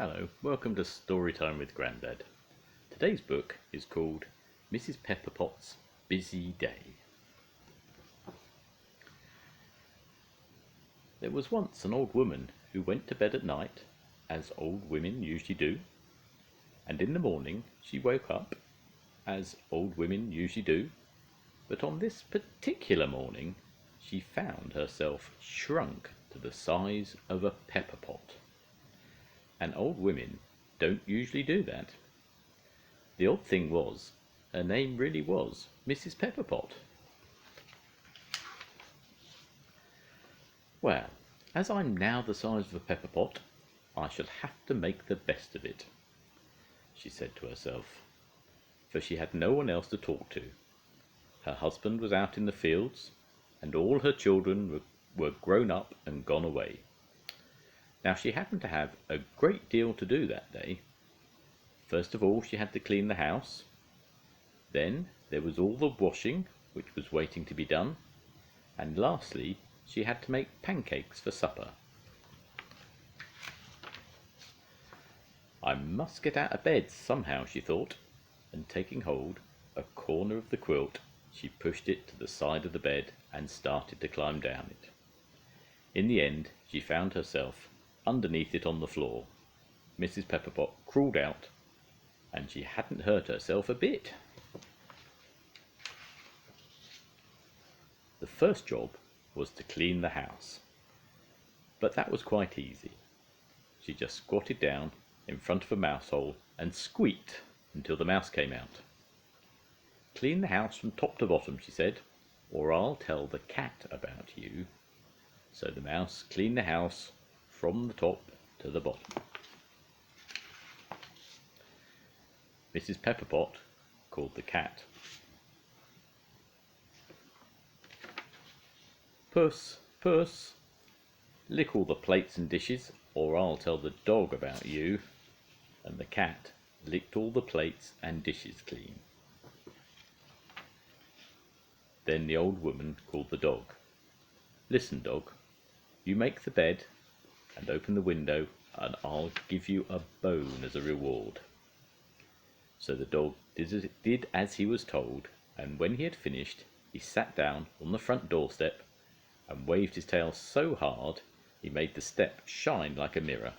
Hello, welcome to Storytime with Grandad. Today's book is called Mrs. Pepperpot's Busy Day. There was once an old woman who went to bed at night, as old women usually do, and in the morning she woke up, as old women usually do, but on this particular morning she found herself shrunk to the size of a pepper pot. And old women don't usually do that. The odd thing was, her name really was Mrs. Pepperpot. Well, as I'm now the size of a pepper pot, I shall have to make the best of it, she said to herself, for she had no one else to talk to. Her husband was out in the fields, and all her children were grown up and gone away. Now she happened to have a great deal to do that day. First of all she had to clean the house. Then there was all the washing which was waiting to be done. And lastly she had to make pancakes for supper. I must get out of bed somehow, she thought, and taking hold of a corner of the quilt she pushed it to the side of the bed and started to climb down it. In the end she found herself underneath it on the floor. Mrs. Pepperpot crawled out, and she hadn't hurt herself a bit. The first job was to clean the house, but that was quite easy. She just squatted down in front of a mouse hole and squeaked until the mouse came out. "Clean the house from top to bottom," she said, "or I'll tell the cat about you." So the mouse cleaned the house from the top to the bottom. Mrs. Pepperpot called the cat. "Puss, Puss, lick all the plates and dishes, or I'll tell the dog about you." And the cat licked all the plates and dishes clean. Then the old woman called the dog. "Listen, dog, you make the bed and open the window, and I'll give you a bone as a reward." So the dog did as he was told, and when he had finished, he sat down on the front doorstep and waved his tail so hard he made the step shine like a mirror.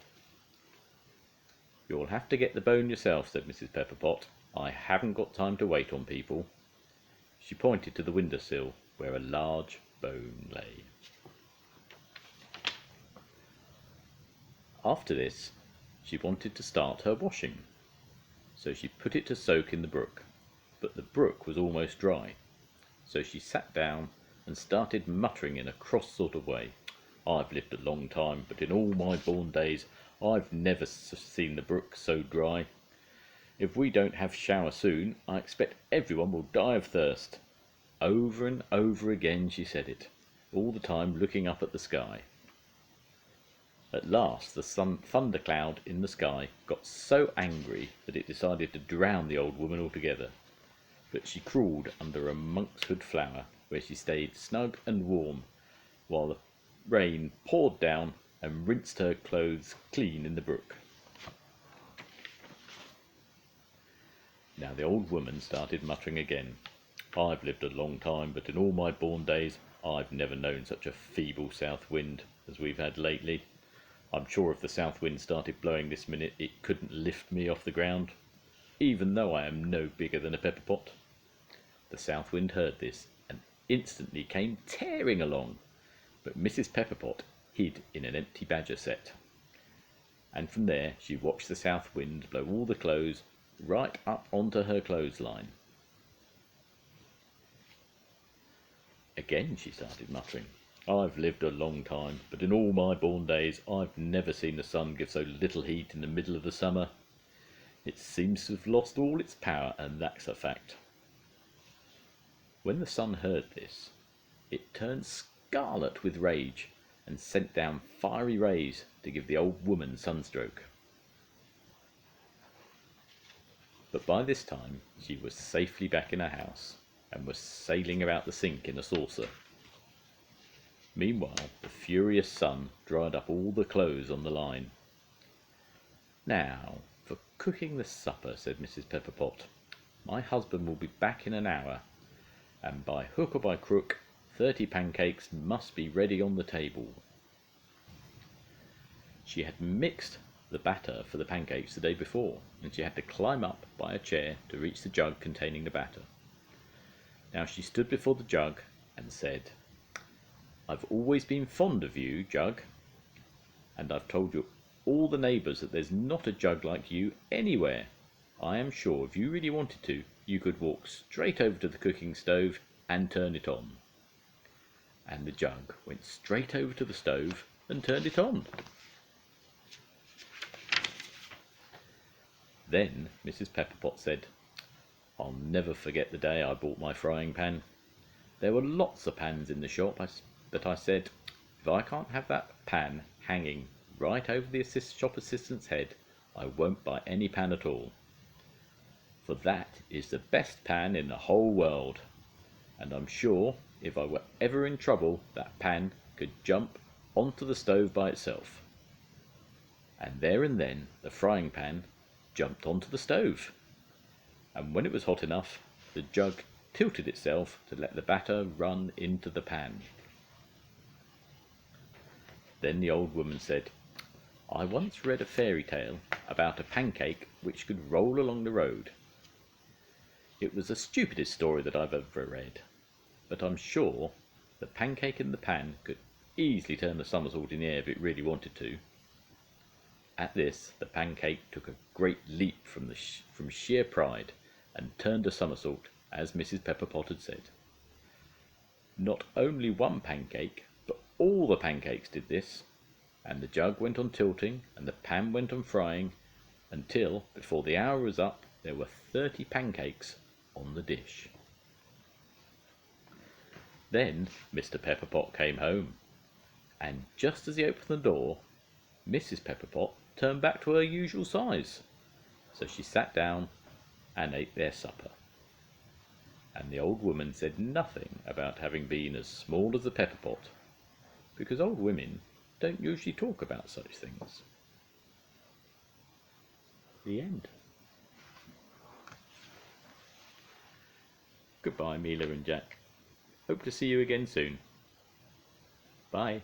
"You'll have to get the bone yourself," said Mrs. Pepperpot. "I haven't got time to wait on people." She pointed to the windowsill where a large bone lay. After this, she wanted to start her washing, so she put it to soak in the brook, but the brook was almost dry, so she sat down and started muttering in a cross sort of way. "I've lived a long time, but in all my born days I've never seen the brook so dry. If we don't have shower soon, I expect everyone will die of thirst." Over and over again she said it, all the time looking up at the sky. At last the thundercloud in the sky got so angry that it decided to drown the old woman altogether, but she crawled under a monkshood flower, where she stayed snug and warm while the rain poured down and rinsed her clothes clean in the brook. Now the old woman started muttering again. "I've lived a long time, but in all my born days I've never known such a feeble south wind as we've had lately. I'm sure if the south wind started blowing this minute it couldn't lift me off the ground, even though I am no bigger than a pepper pot." The south wind heard this and instantly came tearing along, but Mrs. Pepperpot hid in an empty badger set, and from there she watched the south wind blow all the clothes right up onto her clothesline. Again she started muttering. "I've lived a long time, but in all my born days I've never seen the sun give so little heat in the middle of the summer. It seems to have lost all its power, and that's a fact." When the sun heard this, it turned scarlet with rage and sent down fiery rays to give the old woman sunstroke. But by this time she was safely back in her house and was sailing about the sink in a saucer. Meanwhile the furious sun dried up all the clothes on the line. "Now for cooking the supper," said Mrs. Pepperpot. "My husband will be back in an hour, and by hook or by crook 30 pancakes must be ready on the table." She had mixed the batter for the pancakes the day before, and she had to climb up by a chair to reach the jug containing the batter. Now she stood before the jug and said, "I've always been fond of you, Jug, and I've told all the neighbours that there's not a jug like you anywhere. I am sure if you really wanted to, you could walk straight over to the cooking stove and turn it on." And the jug went straight over to the stove and turned it on. Then Mrs. Pepperpot said, "I'll never forget the day I bought my frying pan. There were lots of pans in the shop, but I said, if I can't have that pan hanging right over the shop assistant's head, I won't buy any pan at all. For that is the best pan in the whole world, and I'm sure if I were ever in trouble, that pan could jump onto the stove by itself." And there and then the frying pan jumped onto the stove, and when it was hot enough, the jug tilted itself to let the batter run into the pan. Then the old woman said, "I once read a fairy tale about a pancake which could roll along the road. It was the stupidest story that I've ever read, but I'm sure the pancake in the pan could easily turn a somersault in the air if it really wanted to." At this the pancake took a great leap from sheer pride, and turned a somersault, as Mrs. Pepperpot had said. Not only one pancake, but all the pancakes did this, and the jug went on tilting, and the pan went on frying, until, before the hour was up, there were 30 pancakes on the dish. Then Mr. Pepperpot came home, and just as he opened the door, Mrs. Pepperpot turned back to her usual size, so she sat down and ate their supper. And the old woman said nothing about having been as small as a pepperpot, because old women don't usually talk about such things. The end. Goodbye, Mila and Jack. Hope to see you again soon. Bye.